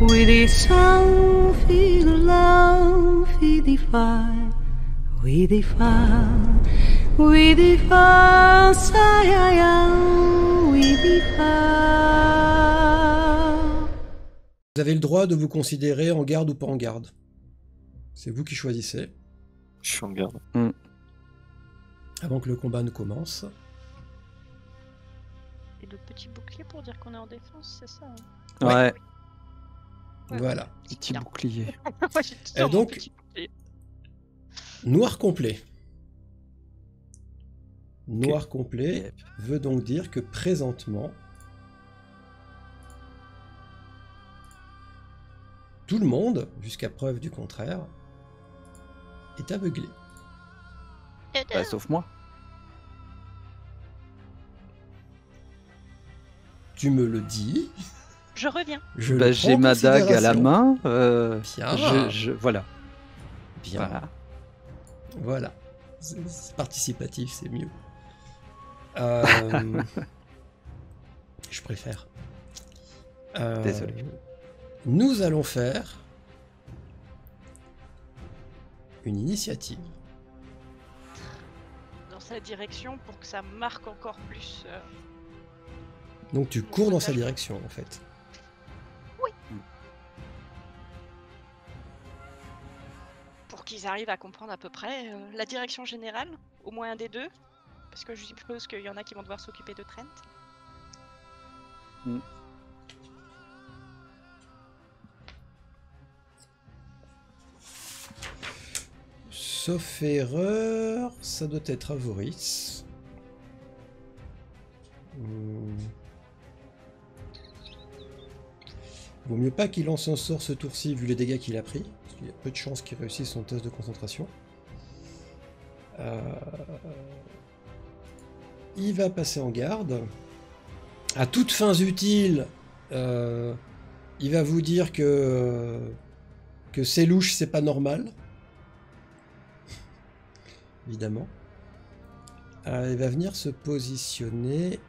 We descend, feel love, we defy, we defy, we defy, we defy. Vous avez le droit de vous considérer en garde ou pas en garde. C'est vous qui choisissez. Je suis en garde. Avant que le combat ne commence. Et le petit bouclier pour dire qu'on est en défense, c'est ça hein? Ouais. Voilà. Petit bouclier. Moi, j'ai Et toujours mon donc, petit bouclier. noir complet. Noir complet Yep. veut donc dire que présentement, tout le monde, jusqu'à preuve du contraire, est aveuglé. Bah, sauf moi. Tu me le dis. Je reviens. Je Bah, le j'ai prends en ma dague à la considération. main. Bien. Voilà. Bien. Voilà. Voilà. C'est participatif, c'est mieux. Je préfère. Désolé. Nous allons faire une initiative. Dans sa direction pour que ça marque encore plus. Donc tu cours dans sa direction en fait. Pour qu'ils arrivent à comprendre à peu près la direction générale, au moins un des deux. Parce que je suppose qu'il y en a qui vont devoir s'occuper de Trent. Sauf erreur, ça doit être Avoris. Vaut mieux pas qu'il lance un sort ce tour-ci vu les dégâts qu'il a pris. Parce qu'il y a peu de chances qu'il réussisse son test de concentration. Il va passer en garde. À toutes fins utiles, il va vous dire que c'est louche, c'est pas normal. Évidemment. Il va venir se positionner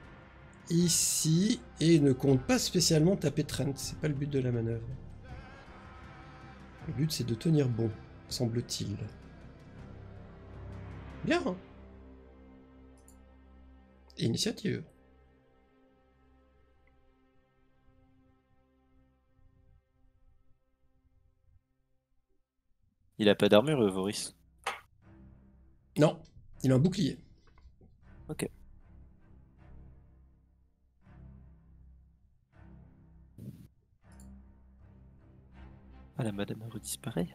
ici et ne compte pas spécialement taper Trent. C'est pas le but de la manœuvre. Le but c'est de tenir bon, semble-t-il. Bien. Hein. Initiative. Il a pas d'armure, Voris. Non, il a un bouclier. Ok. Ah, la madame redisparaît.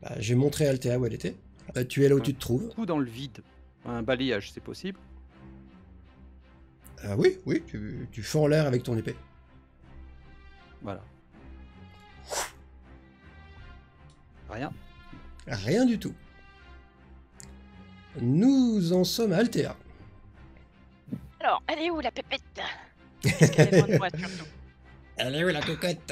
Bah, j'ai montré à Althea où elle était. Tu es là où tu te trouves. Coup dans le vide. Un balayage, c'est possible. Ah oui, oui, tu fais en l'air avec ton épée. Voilà. Rien. Rien du tout. Nous en sommes à Althea. Alors, elle est où la pépette? Est-ce qu'elle est loin de moi surtout? Elle est où la cocotte?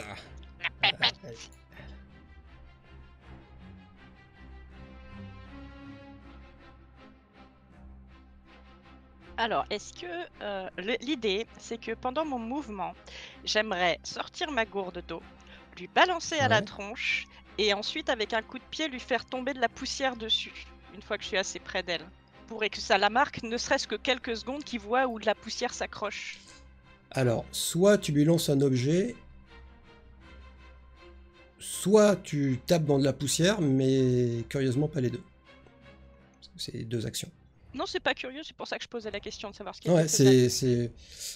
Alors, est-ce que l'idée, c'est que pendant mon mouvement, j'aimerais sortir ma gourde d'eau, lui balancer à la Ouais. tronche, et ensuite, avec un coup de pied, lui faire tomber de la poussière dessus, une fois que je suis assez près d'elle, pour que ça la marque, ne serait-ce que quelques secondes, qu'il voit où de la poussière s'accroche. Alors, soit tu lui lances un objet, soit tu tapes dans de la poussière, mais curieusement pas les deux. Parce que c'est deux actions. Non, c'est pas curieux, c'est pour ça que je posais la question de savoir ce qui Ouais, était faisable. c'est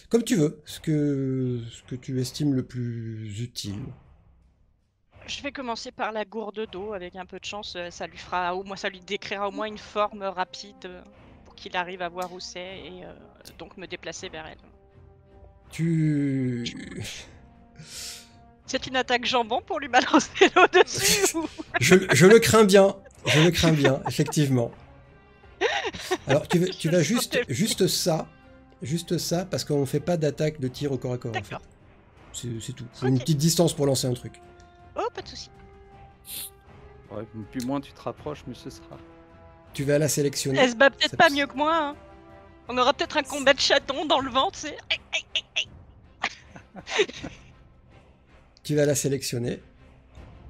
comme tu veux, ce que tu estimes le plus utile. Je vais commencer par la gourde d'eau, avec un peu de chance, ça lui fera au moins, ça lui décrira au moins une forme rapide pour qu'il arrive à voir où c'est et donc me déplacer vers elle. Tu... C'est une attaque jambon pour lui balancer l'eau dessus ou... Je le crains bien, effectivement. Alors tu vas juste ça, parce qu'on fait pas d'attaque de tir au corps à corps en fait. D'accord. C'est tout. Faut une Ok. petite distance pour lancer un truc. Oh, pas de souci. Ouais, plus moins tu te rapproches, mieux ce sera. Tu vas la sélectionner. Elle se bat peut-être Ça pas peut- mieux que moi. Hein. On aura peut-être un combat de chatons dans le vent, tu sais. Tu vas la sélectionner.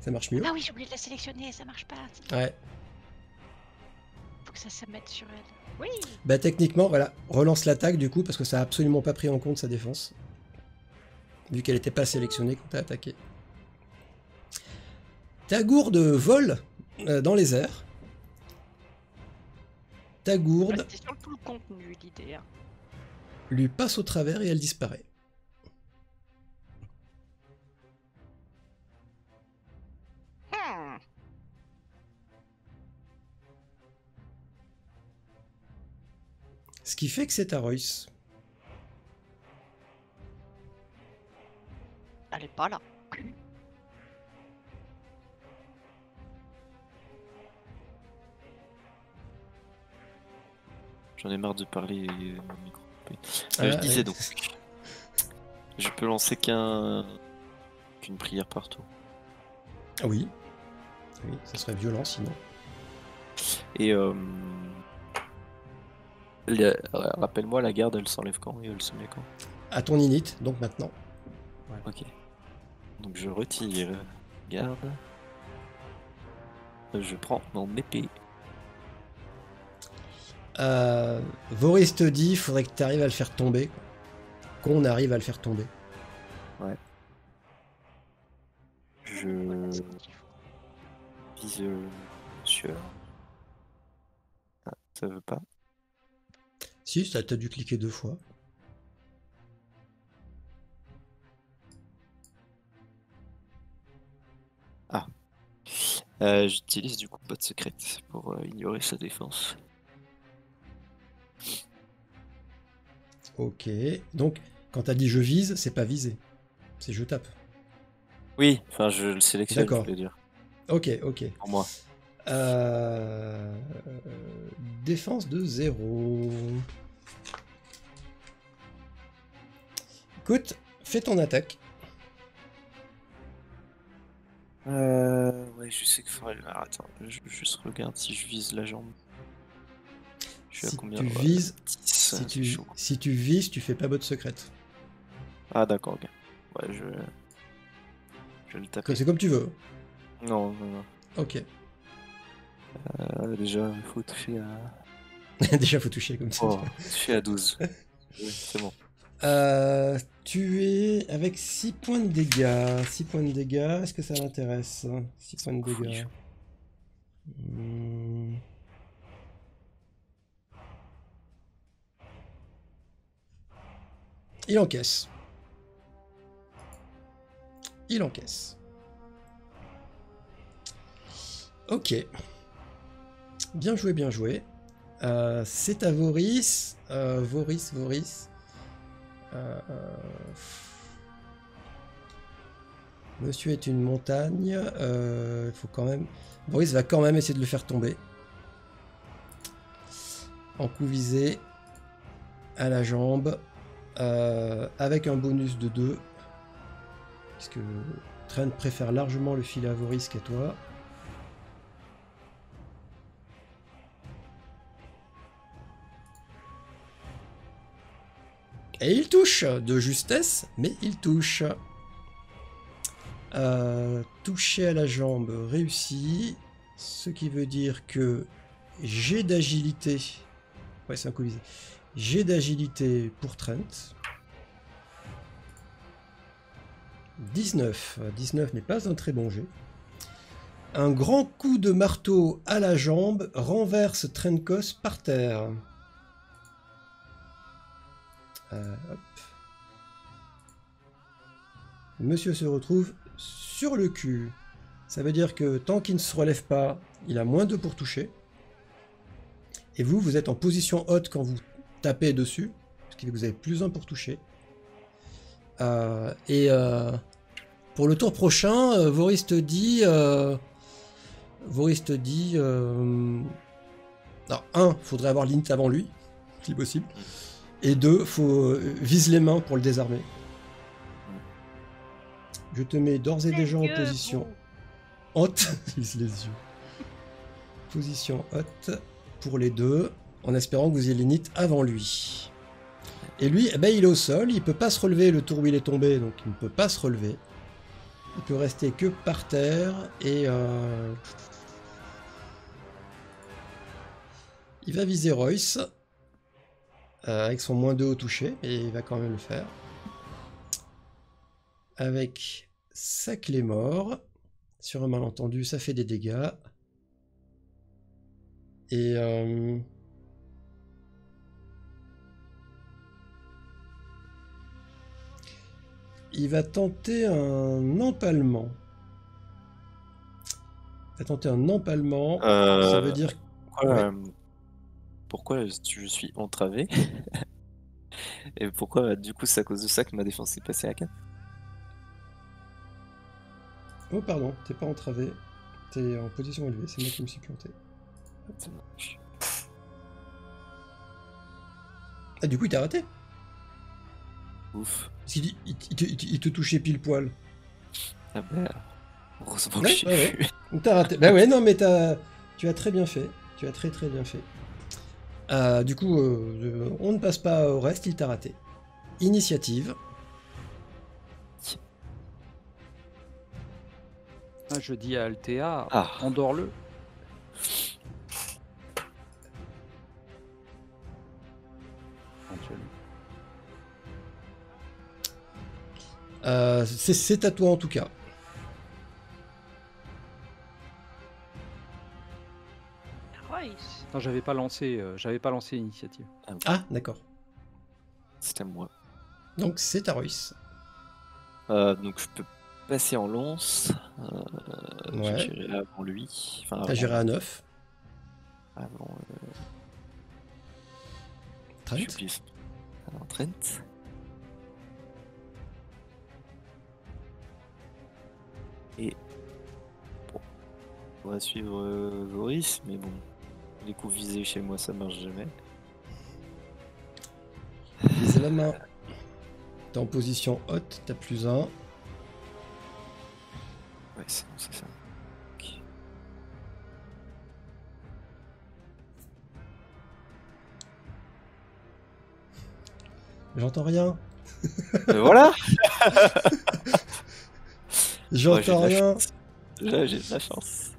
Ça marche mieux. Ah oui, j'ai oublié de la sélectionner, ça marche pas. Ouais. Faut que ça se mette sur elle. Oui. Bah techniquement, voilà, relance l'attaque du coup, parce que ça a absolument pas pris en compte sa défense. Vu qu'elle n'était pas sélectionnée quand t'as attaqué. Ta gourde vole dans les airs. Ta gourde C'était sur tout le contenu, l'idée. Hein. lui passe au travers et elle disparaît. Hmm. Ce qui fait que c'est à Royce. Elle est pas là. J'en ai marre de parler mon micro. Ah, je disais ouais. donc. Je peux lancer qu'une prière par tour. Ah oui. Oui, ça serait violent sinon. Et rappelle-moi, la garde elle s'enlève quand et elle se met quand? À ton init, donc maintenant. Ok. Donc je retire garde. Je prends mon épée. Voris te dit, faudrait que tu arrives à le faire tomber. Qu'on arrive à le faire tomber. Je vise monsieur. Ah, ça veut pas. Si, t'as dû cliquer 2 fois. J'utilise du coup botte secrète pour ignorer sa défense. Ok. Donc, quand t'as dit je vise, c'est pas viser. C'est je tape. Oui, enfin je le sélectionne, D'accord. je veux dire, Ok, ok. pour moi. Défense de 0. Écoute, fais ton attaque. Ouais, je sais qu'il faudrait. Alors, attends, je juste regarde si je vise la jambe. Je suis Si à combien? tu Ouais, vises, 10, si c'est tu, chaud. si tu vises, tu fais pas botte secrète. Ah d'accord, ok. Ouais, je vais le taper. C'est comme tu veux. Non, non, non. Ok. Déjà, il faut toucher à. Déjà, faut toucher comme ça. Oh, toucher à 12. Oui, c'est bon. Tu es avec 6 points de dégâts. 6 points de dégâts, est-ce que ça m'intéresse? 6 points de dégâts. Hmm. Il encaisse. Il encaisse. Ok. Bien joué, bien joué. C'est à Voris. Voris. Monsieur est une montagne. Il faut quand même. Voris va quand même essayer de le faire tomber. En coup visé. À la jambe. Avec un bonus de 2. Puisque Trent préfère largement le filet à Voris qu'à toi. Et il touche de justesse, mais il touche. Toucher à la jambe réussi, ce qui veut dire que j'ai d'agilité. Ouais, c'est un coup visé. J'ai d'agilité pour Trent. 19. 19 n'est pas un très bon jet. Un grand coup de marteau à la jambe renverse Trenkos par terre. Hop. Monsieur se retrouve sur le cul. Ça veut dire que tant qu'il ne se relève pas, il a moins 2 pour toucher. Et vous, vous êtes en position haute quand vous tapez dessus, ce qui fait que vous avez plus 1 pour toucher. Pour le tour prochain, Voris te dit... alors, 1, faudrait avoir l'int avant lui, si possible. Et 2, faut vise les mains pour le désarmer. je te mets d'ores et déjà en Yeux, position vous. haute. Lise les yeux. Position haute pour les deux, en espérant que vous ayez l'init avant lui. Et lui, eh ben, il est au sol, il peut pas se relever le tour où il est tombé, donc il ne peut pas se relever. Il peut rester que par terre et il va viser Royce avec son -2 au toucher, et il va quand même le faire. Avec sa clé mort, sur un malentendu, ça fait des dégâts. Et il va tenter un empalement. Ça veut dire... Pourquoi, pourquoi je suis entravé? Et pourquoi, du coup, c'est à cause de ça que ma défense est passée à 4? Oh pardon, t'es pas entravé. T'es en position élevée, c'est moi qui me suis planté. Ah, du coup, il t'a raté. Ouf. Parce qu'il il te touchait pile poil. Ah bah, heureusement que Ouais, j'ai ouais, pu. T'as raté. Bah ouais, non, mais tu as très bien fait. Tu as très bien fait. Du coup, on ne passe pas au reste, il t'a raté. Initiative. Ah, je dis à Altea, Ah. endors-le. Éventuellement. C'est à toi en tout cas. Royce. Non, j'avais pas lancé l'initiative. Ah, d'accord. C'est à moi. Donc c'est à Royce. Donc je peux passer en lance. Ouais. J'irai avant lui. Enfin, T'as géré à 9. Avant. Trent. J'ai oublié. Avant Trent. Et. Bon. On va suivre Voris, mais bon. Les coups visés chez moi, ça marche jamais. Viser la main. T'es en position haute, t'as +1. Ouais, c'est bon, c'est ça. Ok. J'entends rien. Voilà. J'entends rien. Là, j'ai de la chance.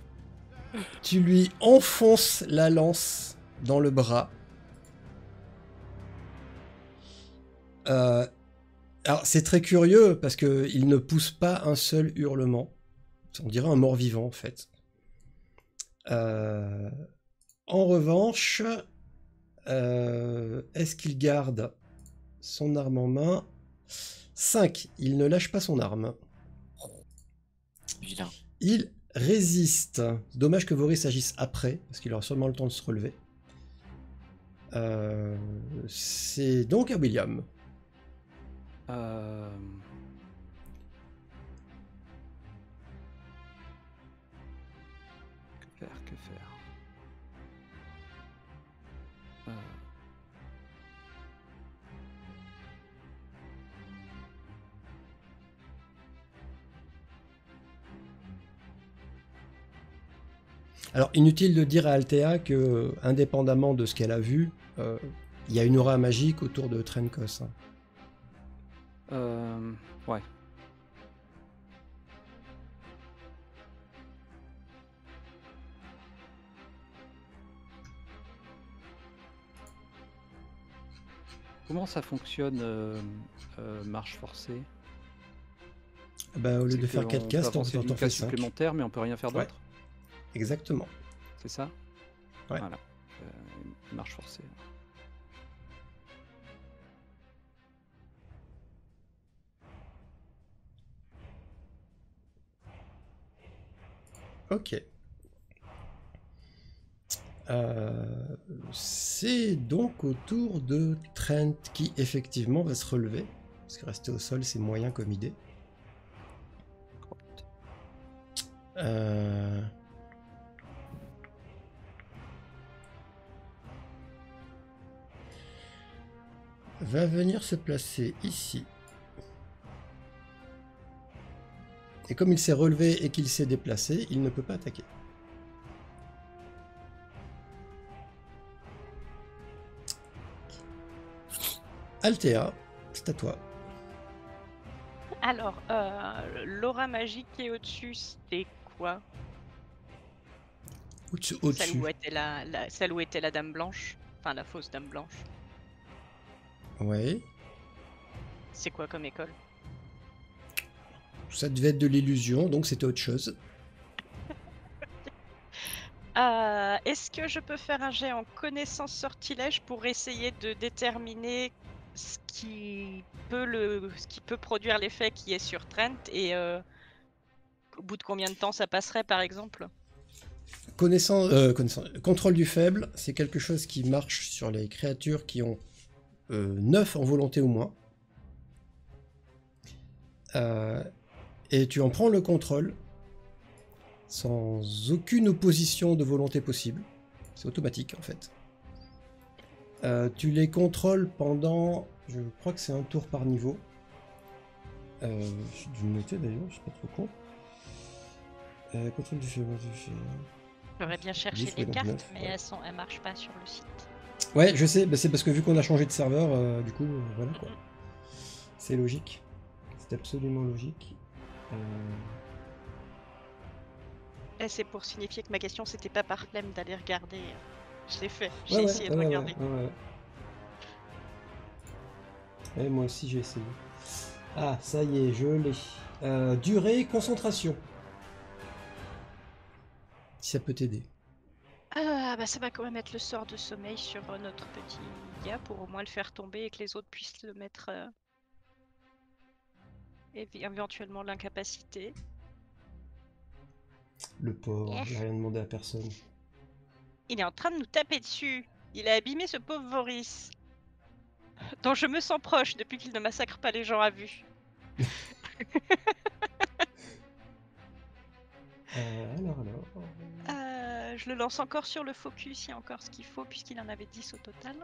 Tu lui enfonces la lance dans le bras. Alors c'est très curieux parce que il ne pousse pas un seul hurlement. On dirait un mort-vivant en fait. En revanche, est-ce qu'il garde son arme en main? 5. Il ne lâche pas son arme. Vilain. Il résiste. Dommage que Voris agisse après, parce qu'il aura sûrement le temps de se relever. C'est donc à William. Que faire Alors, inutile de dire à Altea que, indépendamment de ce qu'elle a vu, il y a une aura magique autour de Trenkos. Ouais. Comment ça fonctionne, marche forcée? Bah, au lieu de C'est faire qu'on 4 peut castes, on avancer d'une t'en fait case 5. supplémentaire, mais on peut rien faire Ouais. d'autre. Exactement. C'est ça? Ouais. Voilà. Marche forcée. Ok. C'est donc au tour de Trent qui effectivement va se relever. Parce que rester au sol, c'est moyen comme idée. Va venir se placer ici. Et comme il s'est relevé et qu'il s'est déplacé, il ne peut pas attaquer. Altea, c'est à toi. Alors, l'aura magique qui est au-dessus, c'était quoi? Au-dessus. Celle où était celle où était la dame blanche. Enfin, la fausse dame blanche. Ouais. C'est quoi comme école? Ça devait être de l'illusion, donc c'était autre chose. Est-ce que je peux faire un jet en connaissance sortilège pour essayer de déterminer ce qui peut produire l'effet qui est sur Trent et au bout de combien de temps ça passerait par exemple? Contrôle du faible, c'est quelque chose qui marche sur les créatures qui ont 9 en volonté ou moins. Et tu en prends le contrôle sans aucune opposition de volonté possible. C'est automatique en fait. Tu les contrôles pendant, je crois que c'est un tour par niveau. J'ai dû le noter d'ailleurs, je suis pas trop con. Contrôle du faible. J'aurais bien cherché 10, les donc cartes, 9, mais ouais. elles marchent pas sur le site. Ouais, je sais, bah c'est parce que vu qu'on a changé de serveur, du coup, voilà quoi. C'est logique. C'est absolument logique. Et c'est pour signifier que ma question c'était pas par flemme d'aller regarder. Je l'ai fait, j'ai Ouais, essayé de regarder. Ouais, moi aussi j'ai essayé. Ah, ça y est, je l'ai. Durée, concentration. Si ça peut t'aider. Ah bah ça va quand même être le sort de sommeil sur notre petit gars pour au moins le faire tomber et que les autres puissent le mettre éventuellement l'incapacité. Le pauvre, j'ai rien demandé à personne. Il est en train de nous taper dessus. Il a abîmé ce pauvre Voris. Dont je me sens proche depuis qu'il ne massacre pas les gens à vue. Alors. Je le lance encore sur le focus, il y a encore ce qu'il faut puisqu'il en avait 10 au total.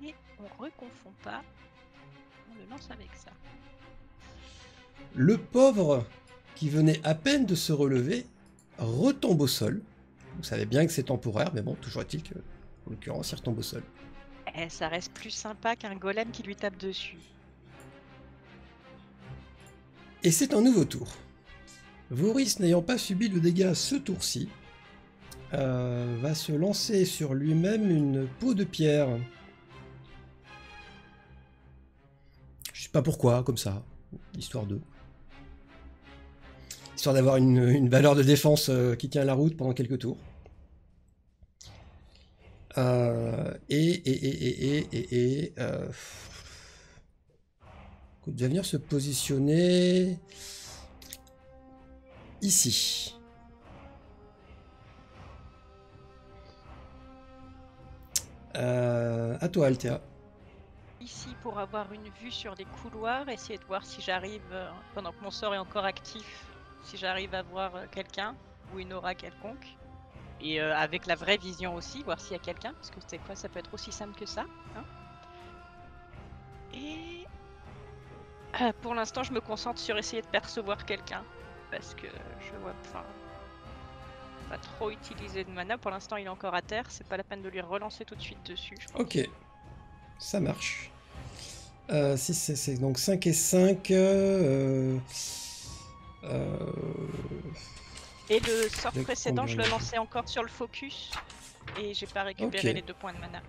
Et on reconfond pas. On le lance avec ça. Le pauvre, qui venait à peine de se relever, retombe au sol. Vous savez bien que c'est temporaire, mais bon, toujours est-il que, en l'occurrence, il retombe au sol. Eh, ça reste plus sympa qu'un golem qui lui tape dessus. Et c'est un nouveau tour. Voris, n'ayant pas subi le dégât ce tour-ci, va se lancer sur lui-même une peau de pierre. Je sais pas pourquoi, comme ça, histoire d'avoir une valeur de défense qui tient la route pendant quelques tours. Il va venir se positionner ici. À toi, Altea. Ici pour avoir une vue sur les couloirs, essayer de voir si j'arrive, pendant que mon sort est encore actif, si j'arrive à voir quelqu'un ou une aura quelconque. Et avec la vraie vision aussi, voir s'il y a quelqu'un, parce que c'est quoi, ça peut être aussi simple que ça. Hein. Et pour l'instant, je me concentre sur essayer de percevoir quelqu'un, parce que je vois pas trop utiliser de mana. Pour l'instant, il est encore à terre, c'est pas la peine de lui relancer tout de suite dessus. Je pense. Ok, ça marche. Si c'est donc 5 et 5. Et le sort Avec précédent, combien je le de- lançais encore sur le focus, et j'ai pas récupéré Ok. les 2 points de mana.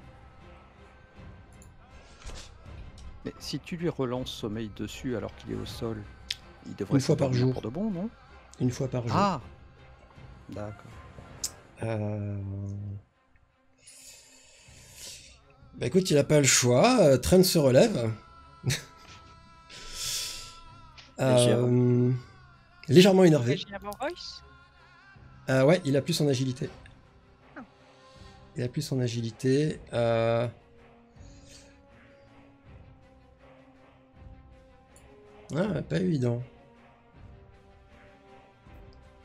Mais si tu lui relances sommeil dessus alors qu'il est au sol, il devrait Une fois par s'endormir jour. pour de bon, non? Une fois par jour. Ah, d'accord. Bah écoute, il a pas le choix. Trent se relève. Légèrement énervé. J'ai avant Royce. Ouais, il a plus son agilité. Ah. Il a plus son agilité. Ah, pas évident.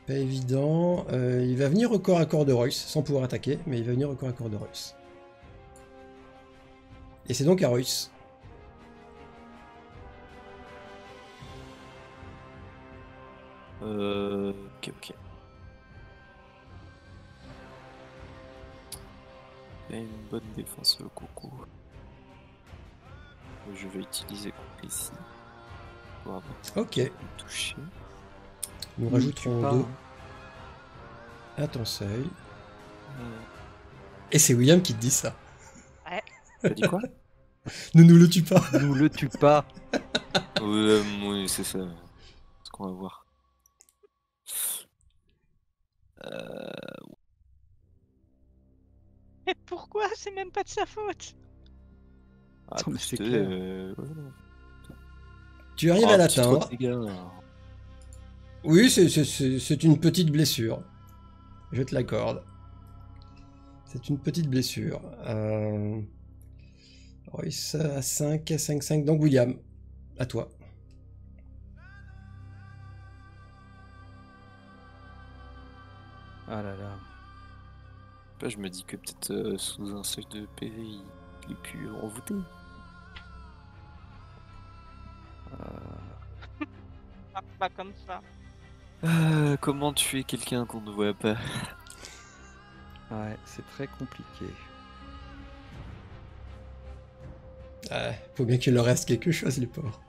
Pas évident. Il va venir au corps à corps de Royce, sans pouvoir attaquer, mais il va venir au corps à corps de Royce. Et c'est donc à Royce. Ok. Il a une bonne défense, le coco. Je vais utiliser contre ici. Pour avoir Ok, touché. nous Tue rajouterons pas, 2 hein. à ton seuil. Et c'est William qui te dit ça. T'as dit quoi? Ne nous le tue pas. Nous le tue pas. Oui, c'est ça. Ce qu'on va voir. Mais pourquoi? C'est même pas de sa faute. Ah, Attends, mais c'est plus clair. Tu arrives à un petit trop l'atteindre. de dégâts, là. Oui, c'est une petite blessure. Je te l'accorde. C'est une petite blessure. Royce à 5, à 5, 5. Donc William, à toi. Ah là là. Là, je me dis que peut-être sous un seuil de PV, il est plus envoûté. Pas comme ça. Comment tuer quelqu'un qu'on ne voit pas? Ouais, c'est très compliqué. Ah, faut bien qu'il leur reste quelque chose, les pauvres.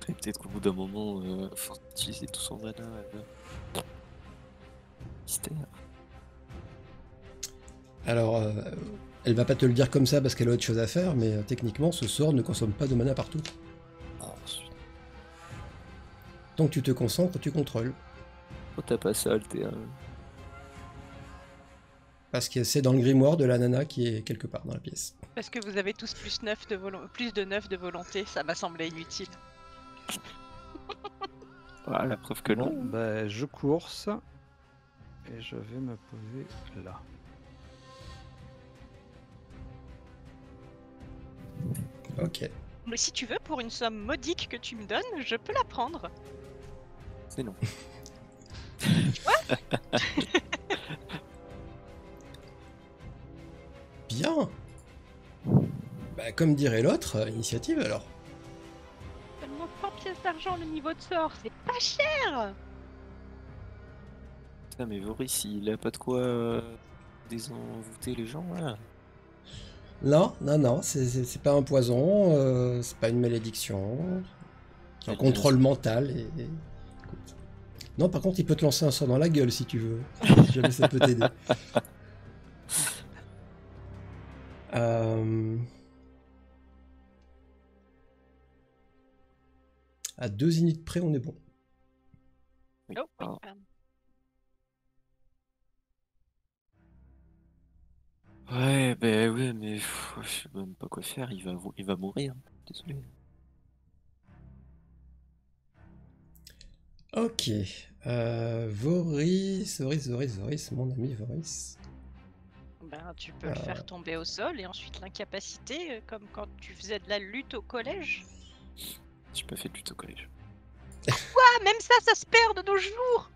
Et peut-être qu'au bout d'un moment, faut utiliser tout son mana. Mystère. Alors, elle va pas te le dire comme ça parce qu'elle a autre chose à faire, mais techniquement, ce sort ne consomme pas de mana partout. Ensuite, Tant que tu te concentres, tu contrôles. oh, t'as pas ça, le T1. Parce que c'est dans le grimoire de la nana qui est quelque part dans la pièce. Parce que vous avez tous plus 9 de volonté, ça m'a semblé inutile. Ah, la preuve que Bon, non. bah, je course. Et je vais me poser là. Ok. Mais si tu veux, pour une somme modique que tu me donnes, je peux la prendre. C'est non. Bien. Bah, comme dirait l'autre, initiative alors. Seulement 100 pièces d'argent le niveau de sort, c'est pas cher. Putain, mais Voris, il a pas de quoi désenvoûter les gens, là. Non, c'est pas un poison, c'est pas une malédiction. C'est un contrôle mental écoute. Non, par contre, il peut te lancer un sort dans la gueule si tu veux. Si jamais ça peut t'aider. À 2 unités près, on est bon. Oui. Oh, oui. Ah. Ouais, mais je sais même pas quoi faire, il va mourir. Désolé. Ok. Voris, mon ami Voris. Ben, tu peux le faire tomber au sol et ensuite l'incapaciter, comme quand tu faisais de la lutte au collège. J'ai pas fait de lutte au collège. Ah, même ça se perd de nos jours.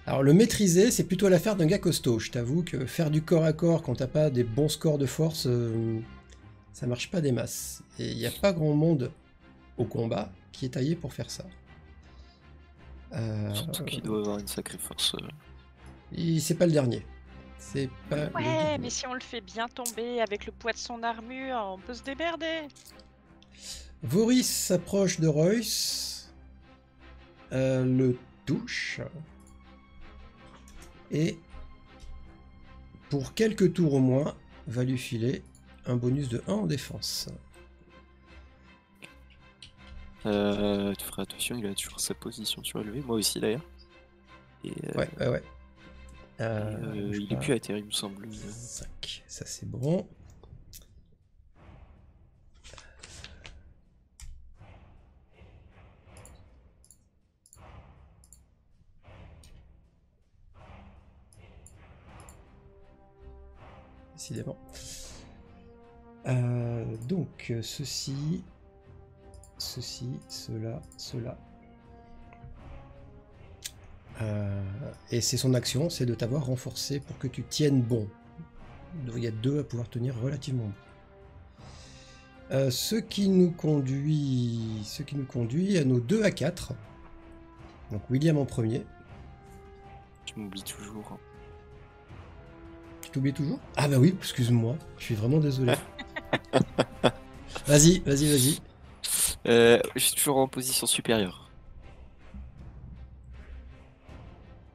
Alors le maîtriser, c'est plutôt l'affaire d'un gars costaud. Je t'avoue que faire du corps à corps quand t'as pas des bons scores de force, ça marche pas des masses. Et il n'y a pas grand monde au combat qui est taillé pour faire ça. Surtout qu'il doit avoir une sacrée force. C'est pas le dernier. C'est pas le Ouais, dernier. mais si on le fait bien tomber avec le poids de son armure, on peut se démerder. Voris s'approche de Royce, le touche, et pour quelques tours au moins, va lui filer un bonus de 1 en défense. Tu feras attention, il a toujours sa position surélevée, moi aussi d'ailleurs. Et, Ouais. il est plus à terre, il me semble. 5, ça c'est bon. Décidément. Donc, ceci, cela. Et c'est son action, c'est de t'avoir renforcé pour que tu tiennes bon. Il y a 2 à pouvoir tenir relativement bon. Ce qui nous conduit à nos 2 à 4. Donc William en premier. Tu m'oublies toujours. Tu t'oublies toujours? Ah bah oui, excuse-moi. Je suis vraiment désolé. Vas-y. Je suis toujours en position supérieure.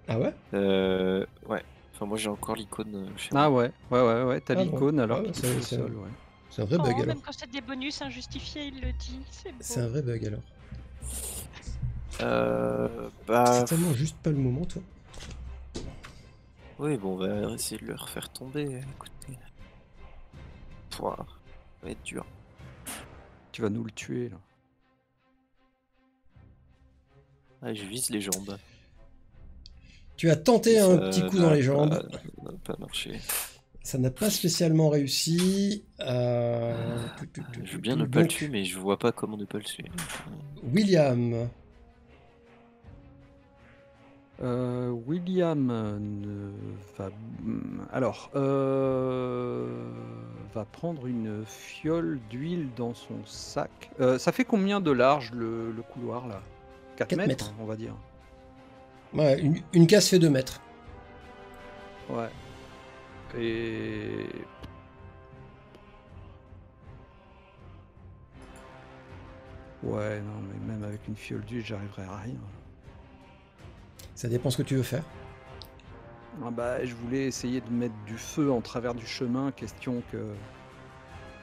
Ah ouais? Ouais. Enfin, moi j'ai encore l'icône chez Ah moi. ouais, t'as Ah l'icône bon. alors Ah, qu'il c'est- est au c'est- sol, ouais. C'est un vrai bug Oh, alors. même quand c'est des bonus injustifiés, il le dit. C'est beau. C'est un vrai bug alors. Bah. C'est tellement juste pas le moment, toi. Oui, bon, on va essayer de le refaire tomber. Écoutez. Pouah, ça va être dur. Tu vas nous le tuer là. Ah, je vise les jambes. Tu as tenté un Ça petit coup dans les jambes. n'a pas marché. Ça n'a pas spécialement réussi. Je veux bien ne pas le tuer, mais je vois pas comment ne pas le tuer. William. William va prendre une fiole d'huile dans son sac. Ça fait combien de large le couloir là? 4 4 mètres, mètres. on va dire. Ouais, une case fait 2 mètres. Ouais. Et ouais, non, mais même avec une fiole d'huile, j'arriverai à rien. Ça dépend ce que tu veux faire. Ah bah, je voulais essayer de mettre du feu en travers du chemin, question que...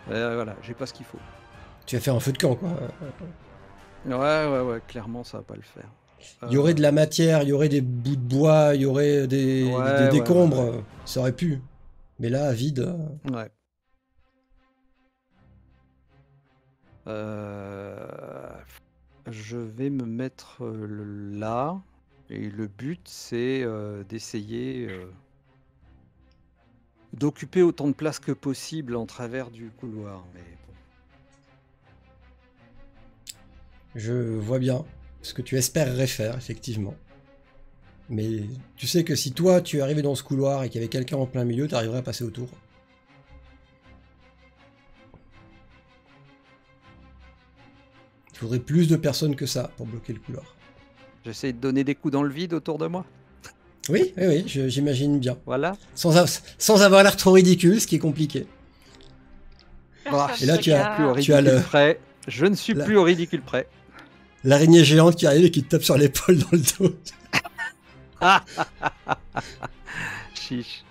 voilà, j'ai pas ce qu'il faut. Tu vas faire un feu de camp, quoi. Ouais, clairement, ça va pas le faire. Il y aurait de la matière, il y aurait des bouts de bois, il y aurait des décombres. ouais. Ça aurait pu. Mais là, vide. Ouais. Je vais me mettre là. Et le but, c'est d'essayer d'occuper autant de place que possible en travers du couloir. Mais bon. Je vois bien ce que tu espérerais faire, effectivement. Mais tu sais que si toi, tu es arrivé dans ce couloir et qu'il y avait quelqu'un en plein milieu, tu arriverais à passer autour. Il faudrait plus de personnes que ça pour bloquer le couloir. J'essaie de donner des coups dans le vide autour de moi. Oui, j'imagine bien. Voilà. Sans avoir l'air trop ridicule, ce qui est compliqué. Voilà. Et là, tu as- Plus au tu as ridicule le- près. Je ne suis la- plus au ridicule près. L'araignée géante qui arrive et qui te tape sur l'épaule dans le dos. Chiche.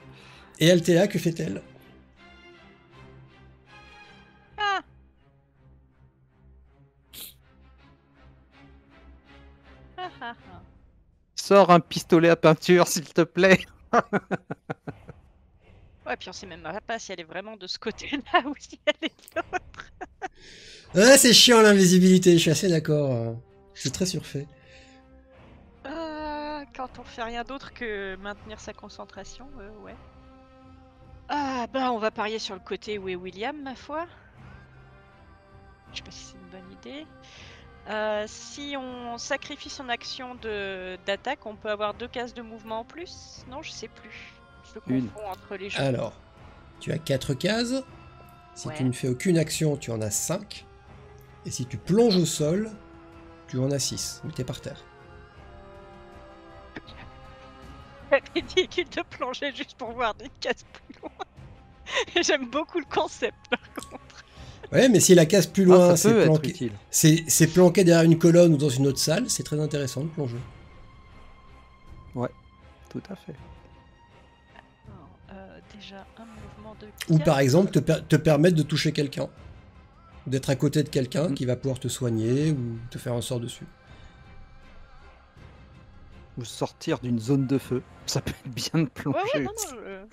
Et Althea, que fait-elle? Ah. Ah, ah, ah. Sors un pistolet à peinture, s'il te plaît. Ouais, puis on sait même pas si elle est vraiment de ce côté-là ou si elle est de l'autre. Ouais, c'est chiant l'invisibilité, je suis assez d'accord. Je suis très surfait. Quand on fait rien d'autre que maintenir sa concentration, ouais. Ah, bah on va parier sur le côté où est William, ma foi. Je sais pas si c'est une bonne idée. Si on sacrifie son action d'attaque, on peut avoir 2 cases de mouvement en plus? Non, je sais plus. Je le Une. confonds entre les jeux. Alors, tu as 4 cases. Si Ouais. tu ne fais aucune action, tu en as 5. Et si tu plonges au sol, tu en as 6. Mais t'es par terre. C'est ridicule de plonger juste pour voir des cases plus loin. J'aime beaucoup le concept par contre. Ouais, mais si la case plus loin, Ça peut être planqué, utile. c'est planqué derrière une colonne ou dans une autre salle, c'est très intéressant de plonger. Tout à fait. Alors, déjà un mouvement de Ou case. par exemple, te permettre de toucher quelqu'un. Ou d'être à côté de quelqu'un qui va pouvoir te soigner ou te faire un sort dessus. Ou sortir d'une zone de feu. Ça peut être bien de plonger. Ouais, non, aussi.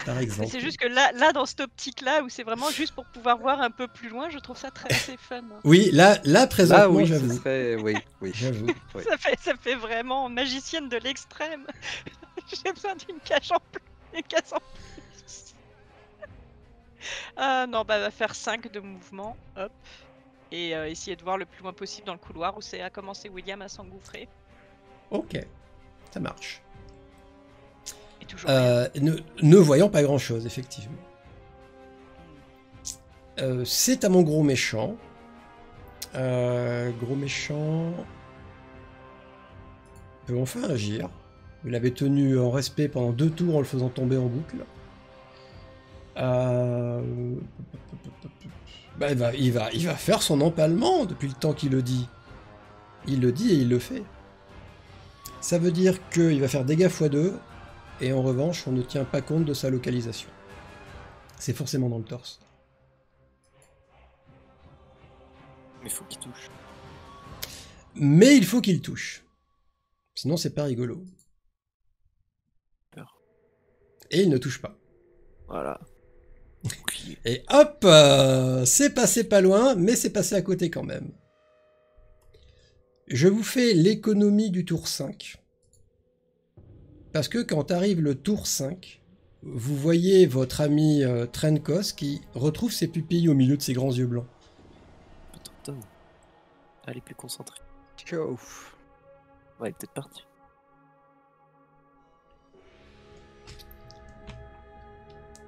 Par mais exemple. c'est juste que là dans cette optique-là, où c'est vraiment juste pour pouvoir voir un peu plus loin, je trouve ça très assez fun. Oui, là Là, présentement, oui, ce j'avoue. serait... Oui. J'avoue. Oui. Ça fait vraiment magicienne de l'extrême. J'ai besoin d'une cage en plus. Une case en plus. Non, bah va faire 5 de mouvement. Hop. Et essayer de voir le plus loin possible dans le couloir où c'est à commencer William à s'engouffrer. Ok, ça marche. Et toujours rien. Ne voyant pas grand chose, effectivement. C'est à mon gros méchant Gros méchant peut enfin agir. Vous l'avez tenu en respect pendant 2 tours en le faisant tomber en boucle. Bah, il va faire son empalement depuis le temps qu'il le dit. Il le dit et il le fait. Ça veut dire qu'il va faire dégâts x2, et en revanche, on ne tient pas compte de sa localisation. C'est forcément dans le torse. Mais faut qu'il touche. Mais il faut qu'il touche. Sinon, c'est pas rigolo. Peur. Et il ne touche pas. Voilà. Et hop, c'est passé pas loin, mais c'est passé à côté quand même. Je vous fais l'économie du tour 5. Parce que quand arrive le tour 5, vous voyez votre ami Trenkos qui retrouve ses pupilles au milieu de ses grands yeux blancs. Putain. Elle est plus concentrée. Ciao. Ouais, peut-être parti.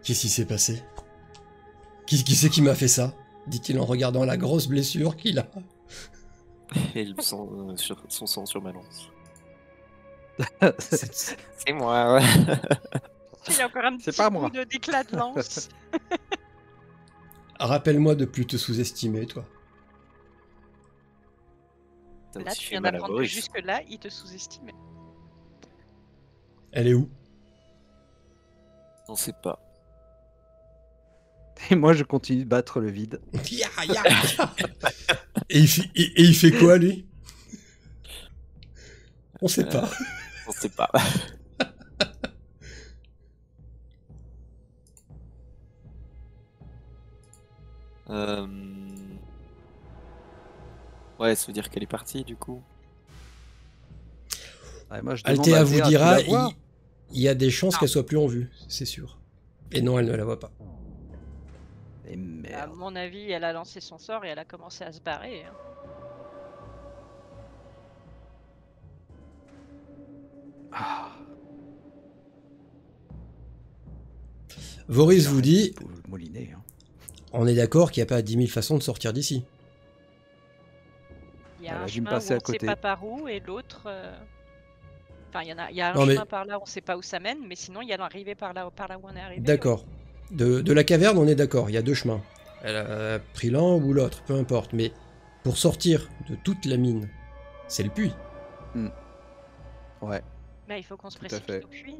Qu'est-ce qui s'est passé? Qui c'est qui m'a fait ça? Dit-il en regardant la grosse blessure qu'il a. Et le sang, son sang sur ma lance. C'est- C'est moi, ouais. Il y a encore un C'est petit pas moi. coup d'éclat de lance. Rappelle-moi de plus te sous-estimer, toi. Ça Là, aussi tu fait viens mal à d'apprendre que Boris. jusque-là, il te sous-estimait. Elle est où? On sait pas. Et moi, je continue de battre le vide. Ya, ya. Et il fait quoi, lui? On sait pas. On sait pas. Ouais, ça veut dire qu'elle est partie du coup. Ouais, moi, je demande Althea vous Althea, tu dira, la vois il y a des chances Non. qu'elle soit plus en vue, c'est sûr. Et non, elle ne la voit pas. Et À merde. mon avis, elle a lancé son sort et elle a commencé à se barrer. Hein. Ah, Voris vous dit, pour le mouliner, hein. on est d'accord qu'il n'y a pas 10 000 façons de sortir d'ici. Il y a Voilà, un je vais me chemin où passer à on sait côté. pas par où et l'autre. Enfin, il y a un Non, mais- chemin par là, on sait pas où ça mène, mais sinon il y a l'arrivée par là où on est arrivé. D'accord. De la caverne, on est d'accord, il y a 2 chemins. Elle a pris l'un ou l'autre, peu importe. Mais pour sortir de toute la mine, c'est le puits. Ouais. Mais il faut qu'on se Tout à précipite fait. au puits.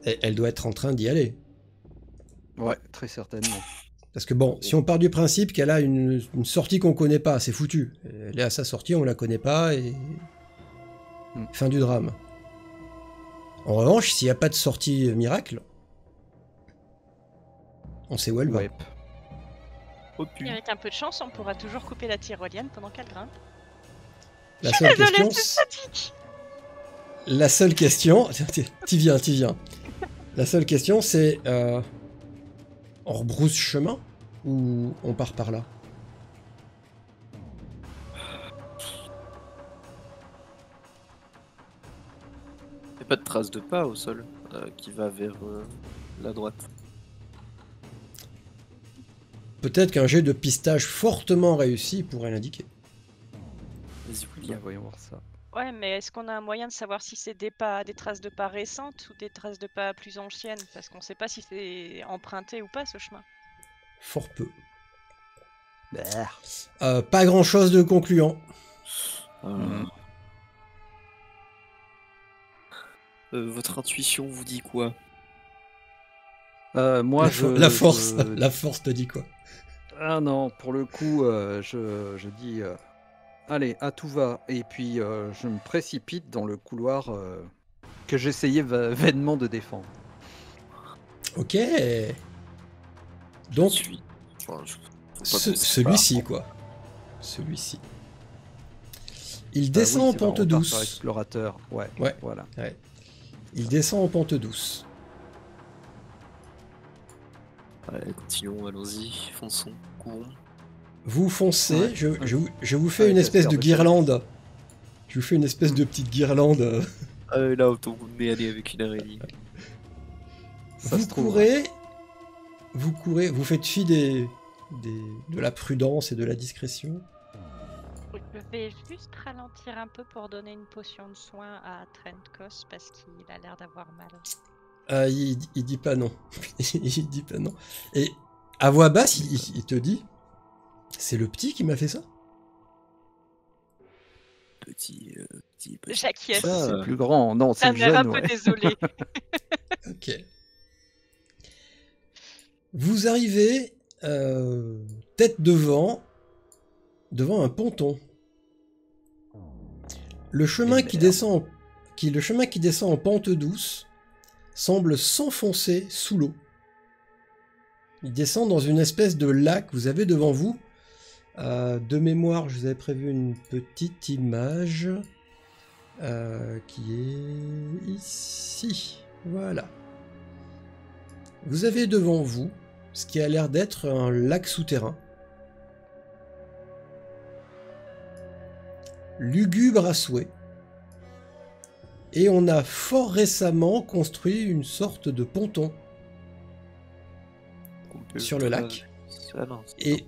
Et elle doit être en train d'y aller. Ouais, très certainement. Parce que bon, si on part du principe qu'elle a une sortie qu'on connaît pas, c'est foutu. Elle est à sa sortie, on la connaît pas et... Fin du drame. En revanche, s'il n'y a pas de sortie miracle, on sait où elle va. Ouais. Au Et puits. avec un peu de chance, on pourra toujours couper la tyrolienne pendant qu'elle grimpe. La seule Désolée, question... c'est statique. La seule question... T'y viens. La seule question, c'est... on rebrousse chemin ou on part par là? Il n'y a pas de trace de pas au sol qui va vers la droite. Peut-être qu'un jet de pistage fortement réussi pourrait l'indiquer. Vas-y, Bien, William. voyons voir ça. Ouais, mais est-ce qu'on a un moyen de savoir si c'est des pas, des traces de pas récentes ou des traces de pas plus anciennes? Parce qu'on sait pas si c'est emprunté ou pas ce chemin. Fort peu. Bah, Pas grand-chose de concluant. Euh, votre intuition vous dit quoi? moi, La force te dit quoi? Ah non, pour le coup, je dis allez, à tout va. Et puis, je me précipite dans le couloir que j'essayais vainement de défendre. Ok. Donc, Je suis. Enfin, faut pas qu'on se celui-ci, sépare. quoi. Celui-ci. Il Ah descend oui, en c'est pente vrai, on part par douce. explorateur. Ouais, Ouais. voilà. Ouais. Il descend en pente douce. Ouais, continuons, allons-y, fonçons, courons. Vous foncez, Ouais. je vous fais Avec une la espèce sphère de de guirlande. Je vous fais une espèce de petite guirlande. Ah, là, autant vous me aller avec une araignée. Ça Vous se trouve, courez, vous faites fi de la prudence et de la discrétion. Je vais juste ralentir un peu pour donner une potion de soin à Trentkos parce qu'il a l'air d'avoir mal. Il dit pas non. Il dit pas non. Et à voix basse, il te dit, c'est le petit qui m'a fait ça? Petit. J'acquiesce. Ça, c'est plus grand. Non, c'est Ça le m'a l'air un jeune, peu ouais. désolé. Ok. Vous arrivez tête devant un ponton. Le chemin qui descend en pente douce semble s'enfoncer sous l'eau. Il descend dans une espèce de lac. Vous avez devant vous, de mémoire, je vous avais prévu une petite image qui est ici. Voilà. Vous avez devant vous ce qui a l'air d'être un lac souterrain. Lugubre à souhait. Et on a fort récemment construit une sorte de ponton sur le lac. Et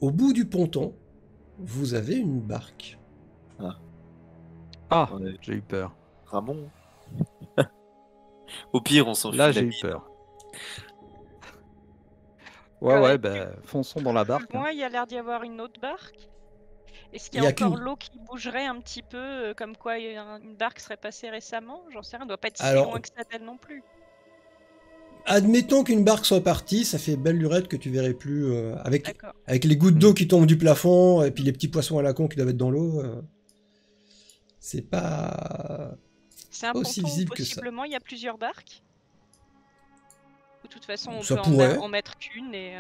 au bout du ponton, vous avez une barque. Ah, Ouais. j'ai eu peur. Ramon. Au pire, on s'en fout. Là, j'ai eu peur. Ouais, Ouais, ouais, bah, fonçons dans la barque. Plus loin, il y a l'air d'y avoir une autre barque. Est-ce qu'il Il y y a a encore qu'une- l'eau qui bougerait un petit peu, comme quoi une barque serait passée récemment? J'en sais rien, elle doit pas être si Alors- loin que ça d'elle non plus. Admettons qu'une barque soit partie, ça fait belle lurette que tu verrais plus avec D'accord. les gouttes d'eau qui tombent du plafond et puis les petits poissons à la con qui doivent être dans l'eau. C'est pas C'est un aussi ponton où visible que ça. possiblement il y a plusieurs barques? De toute façon, on Ça peut pourrait. en mettre qu'une et...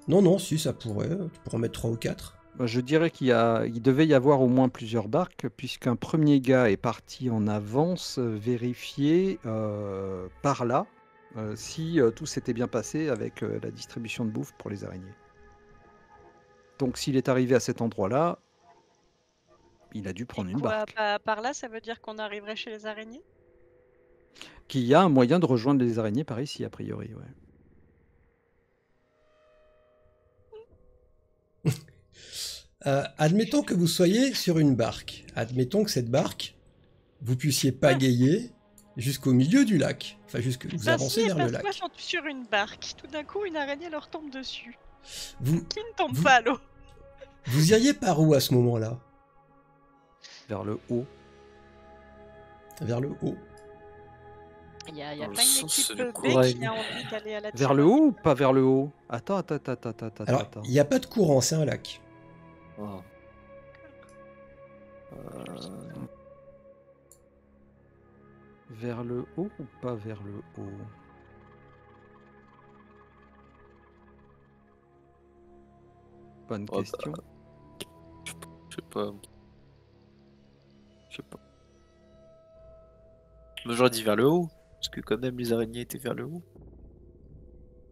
Non, si, ça pourrait. Tu pourrais en mettre 3 ou 4. Bah, je dirais il devait y avoir au moins plusieurs barques, puisqu'un premier gars est parti en avance vérifier par là si tout s'était bien passé avec la distribution de bouffe pour les araignées. Donc s'il est arrivé à cet endroit-là, il a dû prendre une Quoi, barque. par là, ça veut dire qu'on arriverait chez les araignées? Qu'il y a un moyen de rejoindre les araignées par ici, a priori, ouais. Admettons que vous soyez sur une barque. Admettons que cette barque, vous puissiez pagayer jusqu'au milieu du lac. Enfin, jusque vous avancez vers le lac. Moi, je suis sur une barque. Tout d'un coup, une araignée leur tombe dessus. Vous, Qui ne tombe Vous- pas à l'eau? vous iriez par où à ce moment-là? Vers le haut. Vers le haut. Il n'y a Dans le pas une sens équipe du B courant. qui a envie d'aller à la Vers le haut ou pas vers le haut? Attends. Alors, il n'y a pas de courant, c'est un lac. Oh. Vers le haut ou pas vers le haut? Bonne Oh, question. Je sais pas. Mais j'aurais dit vers le haut. Parce que quand même les araignées étaient vers le haut.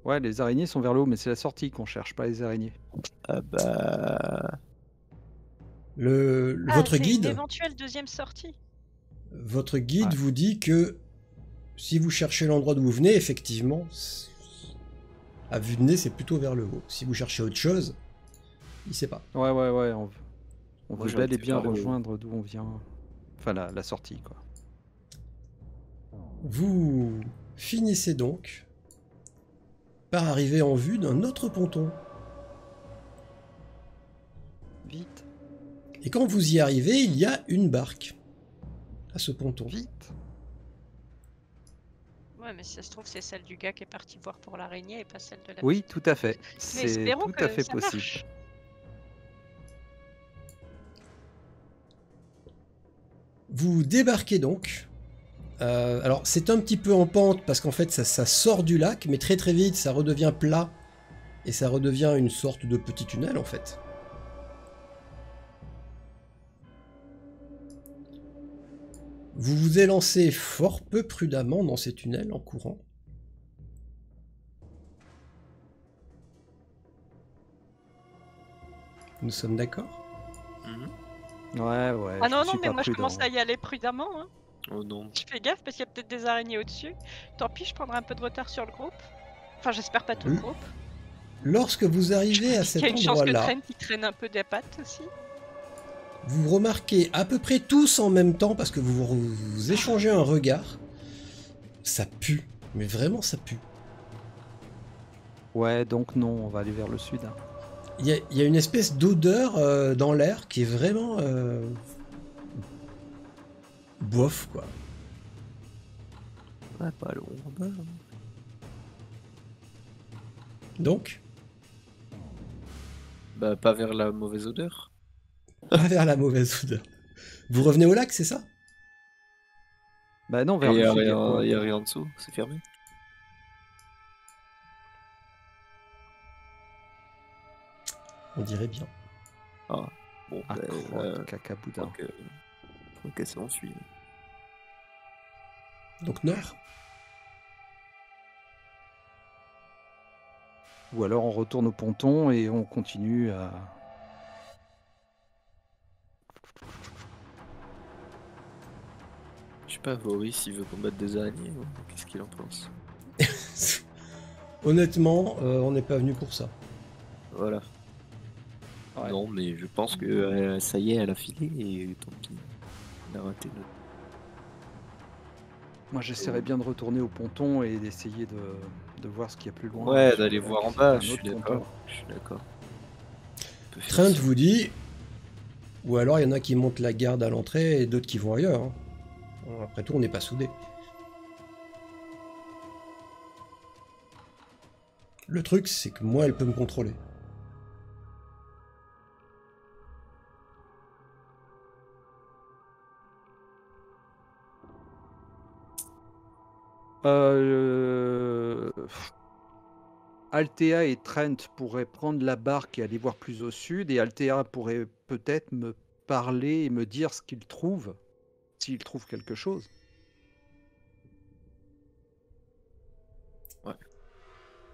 Ouais, les araignées sont vers le haut, mais c'est la sortie qu'on cherche, pas les araignées. Ah bah. Votre Une guide, éventuelle deuxième sortie. Ouais. vous dit que si vous cherchez l'endroit d'où vous venez, effectivement, à vue de nez, c'est plutôt vers le haut. Si vous cherchez autre chose, il sait pas. Ouais, on Moi, veut j'aurais bel et été bien vers le haut. rejoindre d'où on vient. Enfin, la sortie, quoi. Vous finissez donc par arriver en vue d'un autre ponton. Vite, Et quand vous y arrivez, il y a une barque à ce ponton. vite. Ouais, mais si ça se trouve, c'est celle du gars qui est parti voir pour l'araignée et pas celle de la Oui, petite. tout à fait. Mais C'est espérons tout que à fait ça possible. marche. Vous débarquez donc. Alors c'est un petit peu en pente parce qu'en fait ça sort du lac, mais très très vite ça redevient plat et ça redevient une sorte de petit tunnel en fait. Vous vous élancez fort peu prudemment dans ces tunnels en courant. Nous sommes d'accord? Mhm. Ouais. Ah je non, suis mais pas moi je prudent. commence à y aller prudemment. Hein. Oh non. Je fais gaffe parce qu'il y a peut-être des araignées au-dessus. Tant pis, je prendrai un peu de retard sur le groupe. Enfin, j'espère pas tout le Oui. groupe. Lorsque vous Je arrivez à pense qu'il cet y a une chance que endroit-là, Trent il traîne un peu des pattes aussi. Vous remarquez à peu près tous en même temps, parce que vous échangez un regard. Ça pue, mais vraiment ça pue. Ouais, donc non, on va aller vers le sud. Hein. Il y a une espèce d'odeur dans l'air qui est vraiment... bof, quoi. Ouais, pas loin. Bah. Donc, Bah, pas vers la mauvaise odeur. pas vers la mauvaise odeur. Vous revenez au lac, c'est ça? Bah non, vers Il le y a sud, il y a quoi? rien, y a rien en dessous, c'est fermé. On dirait bien. Ah, bon, Ah, bah, crotte, caca je boudin. crois que ça en suit. Donc nord. Ou alors on retourne au ponton et on continue à... Je sais pas, Boris, s'il veut combattre des araignées, ou qu'est-ce qu'il en pense? Honnêtement, on n'est pas venu pour ça. Voilà. Ouais. Non, mais je pense que ça y est, elle a filé et tant pis. On a raté notre... Moi j'essaierais bien de retourner au ponton et d'essayer de voir ce qu'il y a plus loin. Ouais, sur d'aller le lac. voir en C'est bas, un je suis autre ponton. d'accord. Je suis d'accord. On peut faire Trent ça. vous dit, ou alors il y en a qui montent la garde à l'entrée et d'autres qui vont ailleurs. Hein. Après tout, on n'est pas soudés. Le truc, c'est que moi, elle peut me contrôler. Altea et Trent pourraient prendre la barque et aller voir plus au sud, et Altea pourrait peut-être me parler et me dire ce qu'il trouve, s'il trouve quelque chose.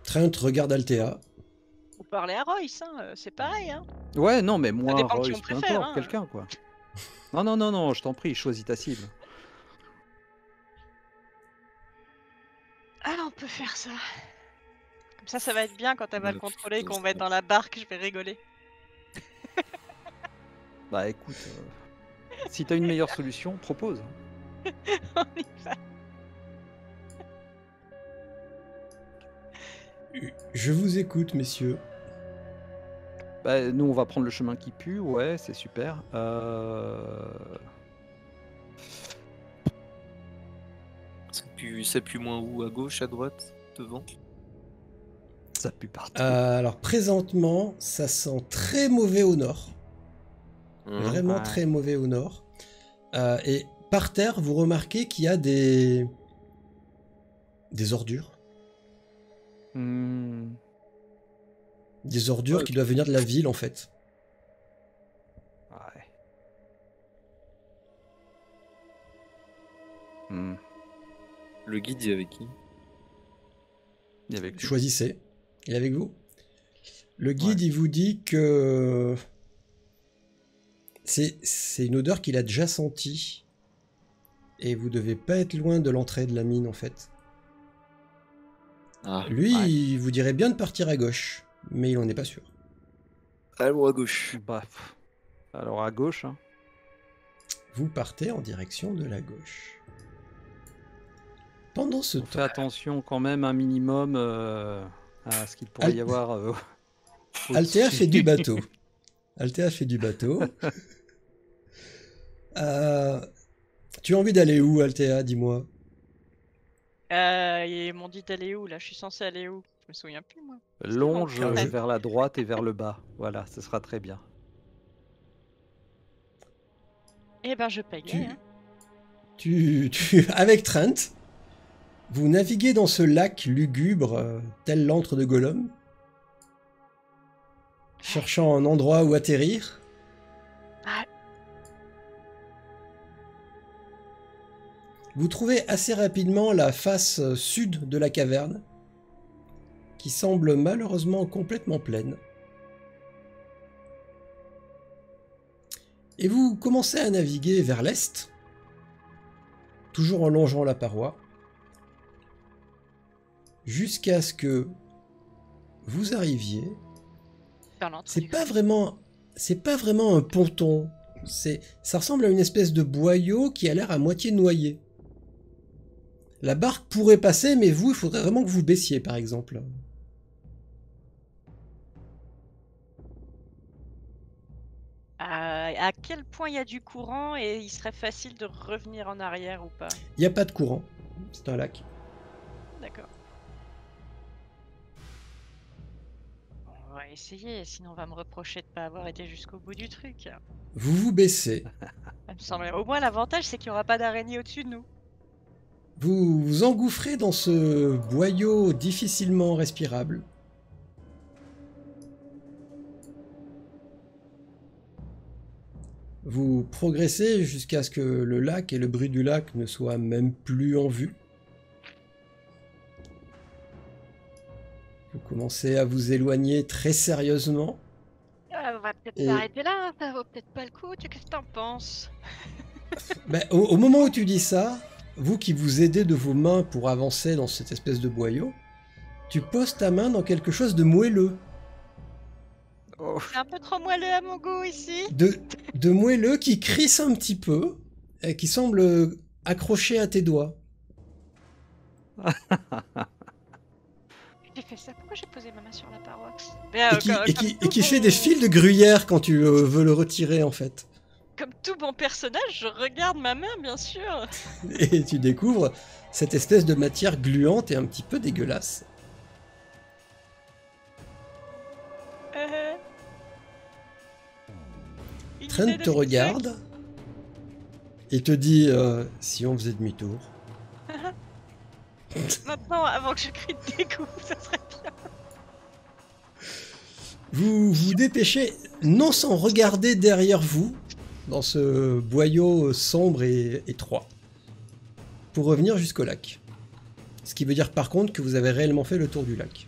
Trent regarde Altea. Faut parler à Royce, hein, c'est pareil. Hein. Ouais, non, mais moi, dépend qui Royce, on peu préfère, importe, hein. quelqu'un, quoi. Non, je t'en prie, choisis ta cible. Ah, on peut faire ça. Comme ça va être bien quand elle va Ouais, le contrôler et putain, qu'on va être dans la barque, je vais rigoler. Bah écoute, si t'as une meilleure solution, propose. On y va. Je vous écoute, messieurs. Bah, nous, on va prendre le chemin qui pue, ouais, c'est super. Ça pue moins où? À gauche, à droite, devant? Ça pue partout. Alors, présentement, ça sent très mauvais au nord. Vraiment Ouais. très mauvais au nord. Et par terre, vous remarquez qu'il y a des ordures. Hmm. Des ordures Ouais, qui doivent venir de la ville, en fait. Ouais. Hmm. Le guide, il est avec qui? Il y avait que- Choisissez. Il est avec vous. Le guide, il vous dit que c'est une odeur qu'il a déjà sentie. Et vous devez pas être loin de l'entrée de la mine, en fait. Ah, Lui, ouais. il vous dirait bien de partir à gauche. Mais il en est pas sûr. allons à gauche. Bah, pff. Alors à gauche, hein. Vous partez en direction de la gauche. Pendant ce On fait temps, attention quand même un minimum à ce qu'il pourrait y avoir. Altea au-dessus. fait du bateau. Altea fait du bateau. Tu as envie d'aller où, Altea? Dis-moi. Ils m'ont dit d'aller où là? Je suis censé aller où? Je me souviens plus moi. Longe C'était mon plan. vers la droite et vers le bas. Voilà, ce sera très bien. Eh ben je paye. Hein. Avec Trent, vous naviguez dans ce lac lugubre, tel l'antre de Gollum, cherchant un endroit où atterrir. Ah. Vous trouvez assez rapidement la face sud de la caverne, qui semble malheureusement complètement pleine. Et vous commencez à naviguer vers l'est, toujours en longeant la paroi, jusqu'à ce que vous arriviez. Dans l'entrée C'est du pas fleuve. vraiment un ponton, Ça ressemble à une espèce de boyau qui a l'air à moitié noyé. La barque pourrait passer, mais vous, il faudrait vraiment que vous baissiez, par exemple. À quel point il y a du courant et il serait facile de revenir en arrière ou pas? Il n'y a pas de courant. C'est un lac. D'accord. On va essayer, sinon on va me reprocher de pas avoir été jusqu'au bout du truc. Vous vous baissez. Ça me semble. Au moins l'avantage c'est qu'il n'y aura pas d'araignée au-dessus de nous. Vous vous engouffrez dans ce boyau difficilement respirable. Vous progressez jusqu'à ce que le lac et le bruit du lac ne soient même plus en vue. Vous commencez à vous éloigner très sérieusement. On va peut-être Et- s'arrêter là, hein, ça vaut peut-être pas le coup. Qu'est-ce que t'en penses? Ben, au moment où tu dis ça, vous qui vous aidez de vos mains pour avancer dans cette espèce de boyau, tu poses ta main dans quelque chose de moelleux. Oh, C'est un peu trop moelleux à mon goût ici. De moelleux qui crisse un petit peu et qui semble accroché à tes doigts. J'ai fait ça, pourquoi j'ai posé ma main sur la paroi? Mais, Et qui fait des fils de gruyère quand tu veux le retirer en fait. Comme tout bon personnage, je regarde ma main bien sûr. Et tu découvres cette espèce de matière gluante et un petit peu dégueulasse. Une Trent idée de te ce que regarde et te dit si on faisait demi-tour. c'est maintenant, avant que je crie de dégoût, ça serait bien. Vous vous dépêchez, non sans regarder derrière vous, dans ce boyau sombre et étroit, pour revenir jusqu'au lac. Ce qui veut dire par contre que vous avez réellement fait le tour du lac.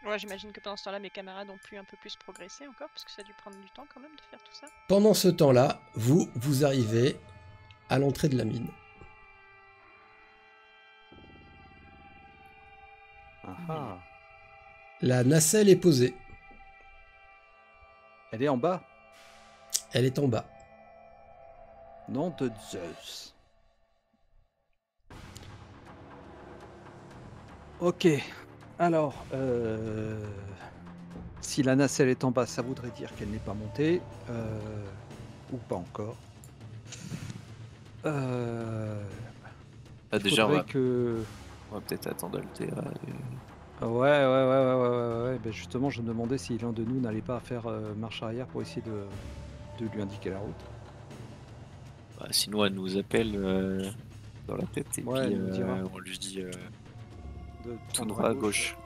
Ouais, j'imagine que pendant ce temps-là, mes camarades ont pu un peu plus progresser encore, parce que ça a dû prendre du temps quand même de faire tout ça. Pendant ce temps-là, vous arrivez à l'entrée de la mine. ah, ah. La nacelle est posée, Elle est en bas. elle est en bas. Nom de Zeus. Ok. Alors, si la nacelle est en bas, ça voudrait dire qu'elle n'est pas montée. Ou pas encore. Ah, déjà, Faudrait que... on va peut-être attendre Altera. Ouais. Ben justement, je me demandais si l'un de nous n'allait pas faire marche arrière pour essayer de lui indiquer la route. Bah, sinon, elle nous appelle dans la tête et Ouais, puis elle nous dira. on lui dit De tout prendre droit à gauche.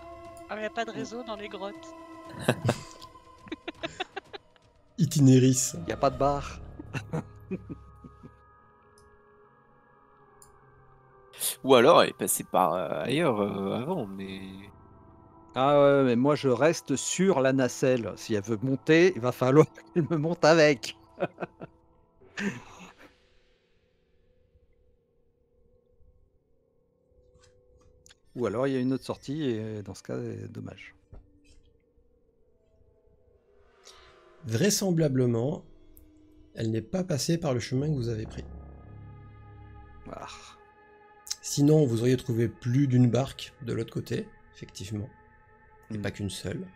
Ah, il n'y a pas de réseau dans les grottes. Itinéris. Il n'y a pas de bar. Ou alors, elle est passée par ailleurs avant, mais. Ah ouais, mais moi je reste sur la nacelle. Si elle veut monter, il va falloir qu'elle me monte avec. Ou alors il y a une autre sortie et dans ce cas, c'est dommage. Vraisemblablement, elle n'est pas passée par le chemin que vous avez pris. Ah. Sinon, vous auriez trouvé plus d'une barque de l'autre côté, effectivement, et Mm. pas qu'une seule.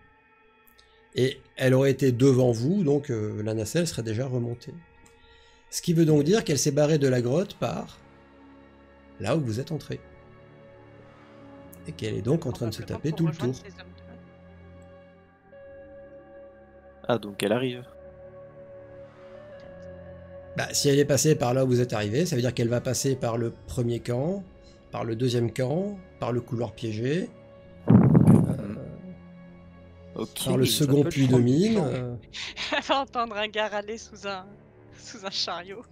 Et elle aurait été devant vous, donc la nacelle serait déjà remontée. Ce qui veut donc dire qu'elle s'est barrée de la grotte par là où vous êtes entré. Et qu'elle est donc en train de se Probablement taper pour tout le rejoindre tour. ces hommes de main. Ah, donc elle arrive. Bah, si elle est passée par là où vous êtes arrivé, ça veut dire qu'elle va passer par le premier camp, par le deuxième camp, par le couloir piégé, Ok. par le ça second peut puits de prendre du mine. temps. Elle va entendre un gars râler sous un chariot.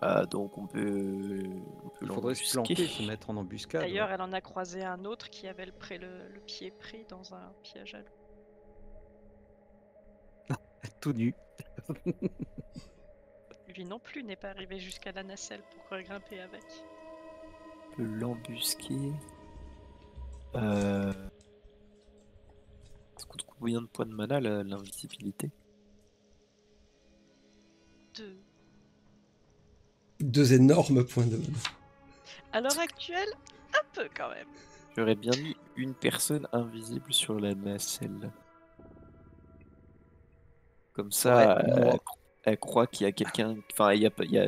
Ah, donc on peut Il faudrait se l'embusquer. planquer, se mettre en embuscade. D'ailleurs, elle en a croisé un autre qui avait le pied pris dans un piège à loup. Tout nu. Lui lui non plus n'est pas arrivé jusqu'à la nacelle pour grimper avec. L'embusquer. Ça coûte combien de points de mana l'invisibilité? 2. 2 énormes points de... À l'heure actuelle, un peu quand même. J'aurais bien mis une personne invisible sur la nacelle. Comme ça, Ouais, moi. elle croit qu'il y a quelqu'un. Enfin,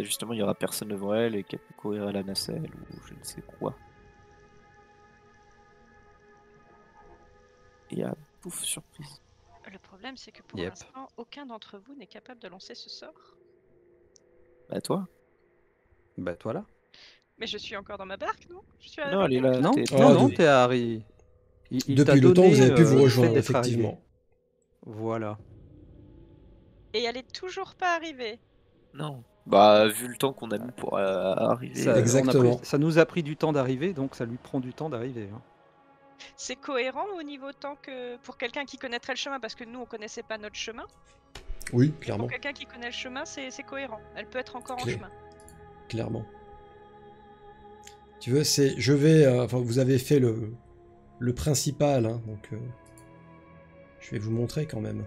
justement, il y aura personne devant elle et qu'elle peut courir à la nacelle ou je ne sais quoi. Et pouf, surprise. Le problème, c'est que pour Yep. l'instant, aucun d'entre vous n'est capable de lancer ce sort. Bah, toi? Bah toi là. Mais je suis encore dans ma barque, non? Je suis Non, elle est là. Non, t'es- non, Oh, non, de- t'es Harry. Il t'a Depuis le temps, donné, vous avez pu vous le fait rejoindre, d'être arrivé. effectivement. Voilà. Et elle est toujours pas arrivée. Non. Bah, vu le temps qu'on a mis pour arriver. Ça, Exactement. ça nous a pris du temps d'arriver, donc ça lui prend du temps d'arriver. Hein. C'est cohérent au niveau temps que pour quelqu'un qui connaîtrait le chemin, parce que nous on connaissait pas notre chemin. Oui, Mais clairement. pour quelqu'un qui connaît le chemin, c'est cohérent. Elle peut être encore en Clé. chemin. Clairement. Tu veux, c'est... Je vais... Enfin, vous avez fait le principal, hein, donc... je vais vous montrer quand même.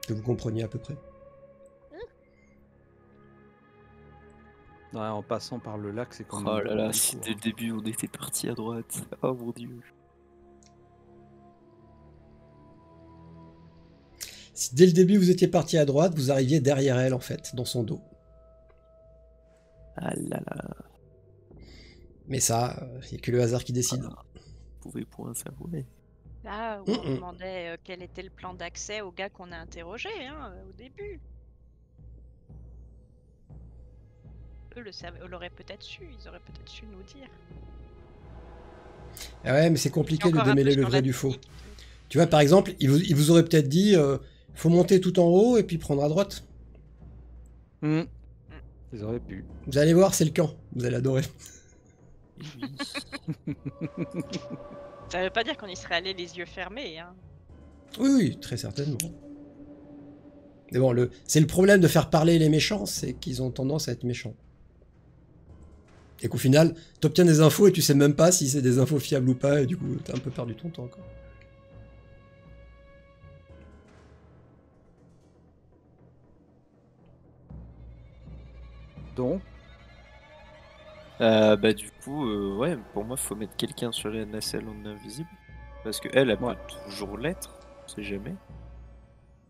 Que vous compreniez à peu près. Ouais, en passant par le lac, c'est quand même. Oh là là, beaucoup, si hein. dès le début on était parti à droite. Oh mon dieu. Si dès le début vous étiez parti à droite, vous arriviez derrière elle, en fait, dans son dos. Ah là là. Mais ça, il n'y a que le hasard qui décide. Vous pouvez point s'avouer. Là où on demandait quel était le plan d'accès au gars qu'on a interrogé au début. Eux l'auraient peut-être su, ils auraient peut-être su nous dire. Ah ouais, mais c'est compliqué de Encore un peu démêler le sur vrai la du faux. technique. Tu vois, par exemple, il vous aurait peut-être dit faut monter tout en haut et puis prendre à droite. Hmm. Ils auraient pu. Vous allez voir, c'est le camp. Vous allez adorer. Et oui. Ça veut pas dire qu'on y serait allé les yeux fermés. Hein. Oui, oui, très certainement. Mais bon, c'est le problème de faire parler les méchants, c'est qu'ils ont tendance à être méchants. Et qu'au final, t'obtiens des infos et tu sais même pas si c'est des infos fiables ou pas, et du coup, t'as un peu perdu ton temps, quoi. Donc, Bah du coup, ouais, pour moi, faut mettre quelqu'un sur la nacelle en invisible. Parce que elle Ouais. peut toujours l'être, on sait jamais.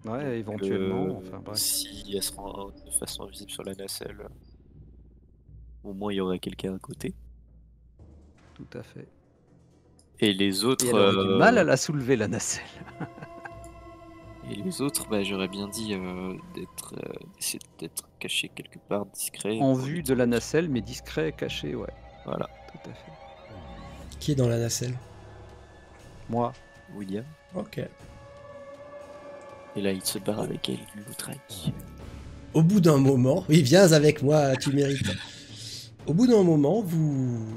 ouais, éventuellement. Euh, Enfin, bref. Si elle se rend de façon invisible sur la nacelle, au moins il y aurait quelqu'un à côté. Tout à fait. Et les autres, Et elle aurait du mal à la soulever, la nacelle. bah, j'aurais bien dit d'essayer d'être caché quelque part, discret. En pour vue les de la autres. nacelle, mais discret, caché, ouais. Voilà, Tout à fait. Qui est dans la nacelle? Moi. Ok. William. Et là, il se barre avec elle, il le traque. Au bout d'un moment, oui, viens avec moi, tu mérites. Au bout d'un moment, vous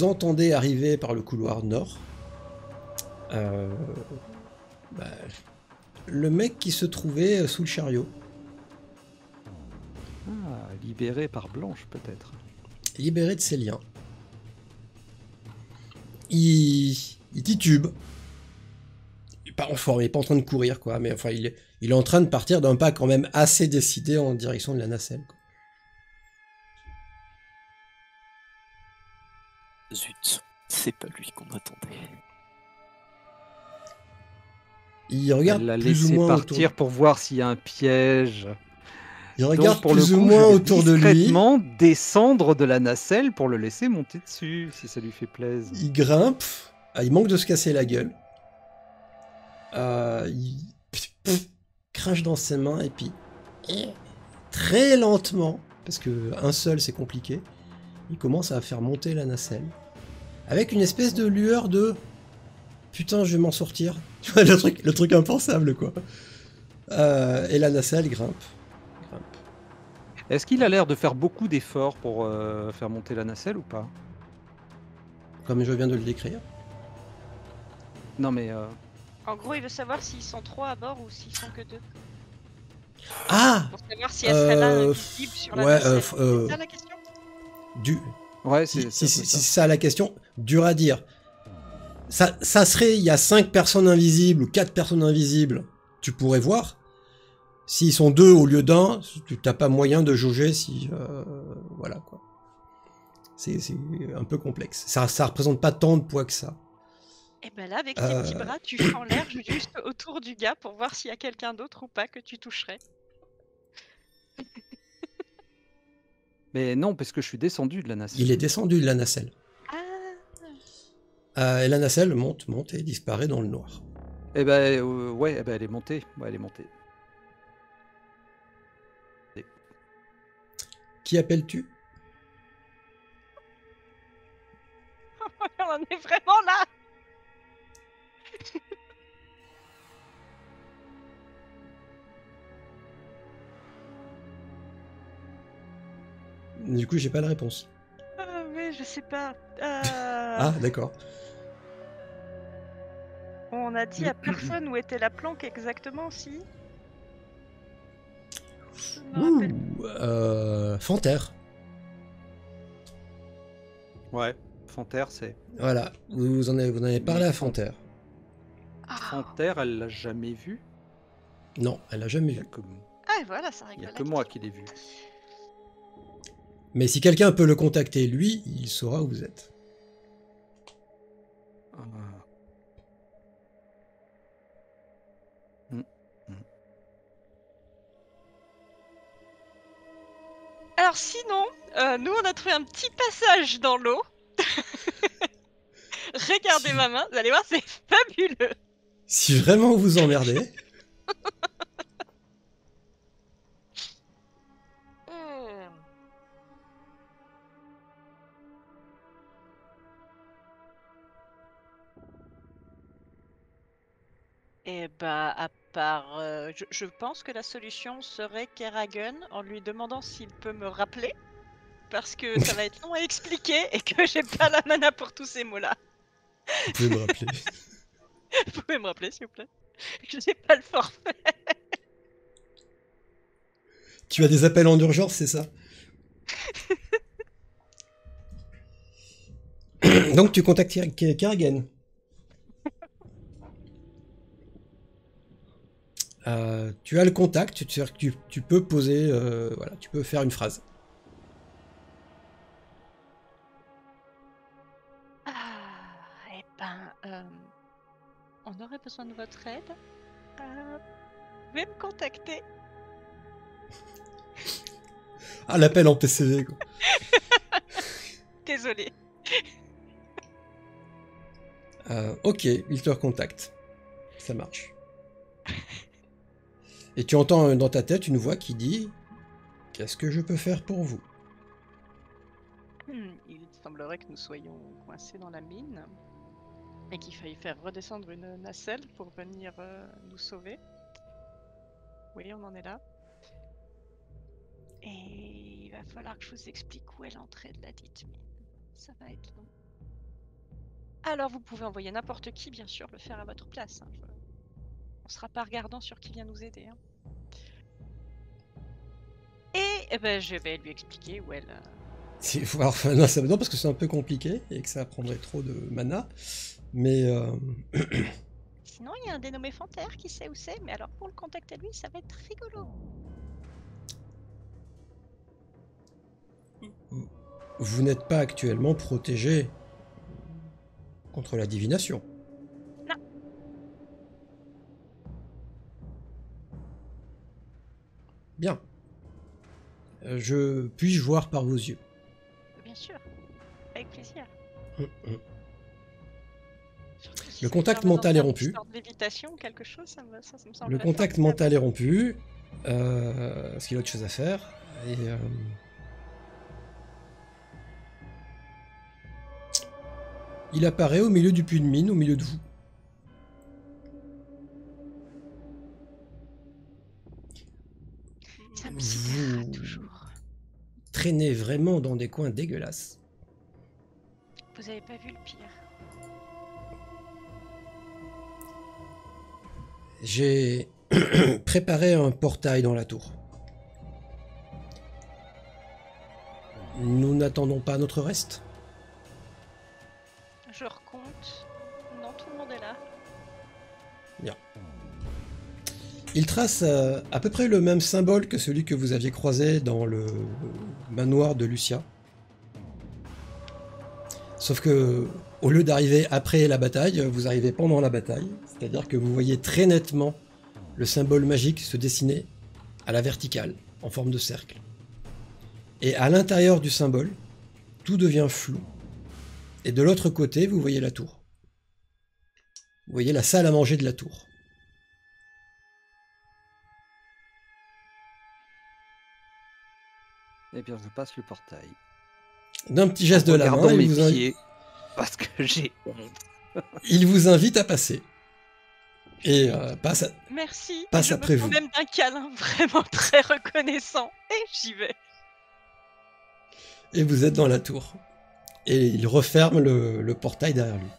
entendez arriver par le couloir nord bah, le mec qui se trouvait sous le chariot, Ah, libéré par Blanche, peut-être. libéré de ses liens. Il titube. Il est pas en forme, il est pas en train de courir, quoi, mais enfin, il est en train de partir d'un pas quand même assez décidé en direction de la nacelle, quoi. Zut, c'est pas lui qu'on attendait. Il regarde Elle l'a plus ou laissé moins partir autour. pour voir s'il y a un piège. Il regarde Donc, pour plus le ou coup, moins je vais autour de lui. discrètement descendre de la nacelle pour le laisser monter dessus, si ça lui fait plaisir. Il grimpe. Ah, il manque de se casser la gueule. Il crache dans ses mains et puis très lentement, parce que un seul c'est compliqué, il commence à faire monter la nacelle avec une espèce de lueur de putain, je vais m'en sortir. Tu vois, le truc impensable, quoi. Et la nacelle grimpe. Est-ce qu'il a l'air de faire beaucoup d'efforts pour faire monter la nacelle ou pas? Comme je viens de le décrire. Non mais En gros, il veut savoir s'ils sont 3 à bord ou s'ils sont que 2. Ah Pour savoir si elle serait là Euh, invisible sur la ouais, nacelle. C'est ça la question? du... Ouais, Si, c'est si, un peu si ça. c'est ça la question, dur à dire. Ça serait, il y a 5 personnes invisibles ou 4 personnes invisibles, tu pourrais voir. S'ils sont 2 au lieu d'un, tu n'as pas moyen de jauger si... voilà, quoi. C'est un peu complexe. Ça représente pas tant de poids que ça. Et ben là, avec tes petits Euh, bras, tu fends l'air juste autour du gars pour voir s'il y a quelqu'un d'autre ou pas que tu toucherais. Mais non, parce que je suis descendu de la nacelle. il est descendu de la nacelle. Ah, Et la nacelle monte, monte et disparaît dans le noir. Eh ben, ouais, eh ben, elle est montée. Ouais, elle est montée. Qui appelles-tu? on en est vraiment là. Du coup, j'ai pas la réponse. Mais je sais pas. Ah, d'accord. On a dit à personne où était la planque exactement, si. Je me rappelle. Fanterre. Ouais, Fanterre, c'est. Voilà, vous en avez parlé à Fanterre. Ah, Fanterre, elle l'a jamais vu. Non, elle l'a jamais Il y a vu. que, ah, voilà, ça il règle y a la que moi question. qui l'ai vu. Mais si quelqu'un peut le contacter, lui, il saura où vous êtes. Ah. Alors sinon, nous on a trouvé un petit passage dans l'eau. Regardez ma main, vous allez voir, c'est fabuleux. Si vraiment vous vous emmerdez, Et bah à part, je pense que la solution serait Kerrigan en lui demandant s'il peut me rappeler, parce que ça va être long à expliquer et que j'ai pas la mana pour tous ces mots-là. vous pouvez me rappeler. Vous pouvez me rappeler s'il vous plaît? Je sais pas le forfait. Tu as des appels en urgence, c'est ça? Donc tu contactes Kerrigan. Tu as le contact, tu peux poser, voilà, tu peux faire une phrase. Eh ben, on aurait besoin de votre aide. Vous pouvez me contacter. Ah, l'appel en PCV, quoi. Désolée. Ok, il te recontacte. Ça marche. Et tu entends dans ta tête une voix qui dit « Qu'est-ce que je peux faire pour vous ?» Il semblerait que nous soyons coincés dans la mine et qu'il faille faire redescendre une nacelle pour venir nous sauver. Oui, on en est là. Et il va falloir que je vous explique où est l'entrée de la dite mine. Ça va être long. Alors vous pouvez envoyer n'importe qui, bien sûr, le faire à votre place. Hein. On sera pas regardant sur qui vient nous aider. Hein. Et ben, je vais lui expliquer où elle... Alors, non, non, parce que c'est un peu compliqué et que ça prendrait trop de mana. Mais Sinon, il y a un dénommé Fanterre qui sait où c'est, mais alors pour le contacter lui, ça va être rigolo. vous n'êtes pas actuellement protégé contre la divination. Non. Bien. Puis-je voir par vos yeux? Bien sûr, avec plaisir. Surtout si Le ça contact permet d'en mental est faire une rompu. sorte de lévitation ou quelque chose, ça me semble Le contact mental est rompu. Parce qu'il y a autre chose à faire. Et il apparaît au milieu du puits de mine, au milieu de vous. Ça me sidérera Vous toujours. traînez vraiment dans des coins dégueulasses. Vous avez pas vu le pire. J'ai préparer un portail dans la tour. Nous n'attendons pas notre reste. Je recompte. Non, tout le monde est là. Il trace à peu près le même symbole que celui que vous aviez croisé dans le manoir de Lucia. Sauf que, au lieu d'arriver après la bataille, vous arrivez pendant la bataille. C'est-à-dire que vous voyez très nettement le symbole magique se dessiner à la verticale, en forme de cercle. Et à l'intérieur du symbole, tout devient flou. Et de l'autre côté, vous voyez la tour. Vous voyez la salle à manger de la tour. Eh bien, je passe le portail. D'un petit geste de la main, Regardons mes il vous, pieds, parce que j'ai honte. il vous invite à passer. Et passe à... Merci. Passe je après me prends vous. même d'un câlin vraiment très reconnaissant. Et j'y vais. Et vous êtes dans la tour. Et il referme le portail derrière lui.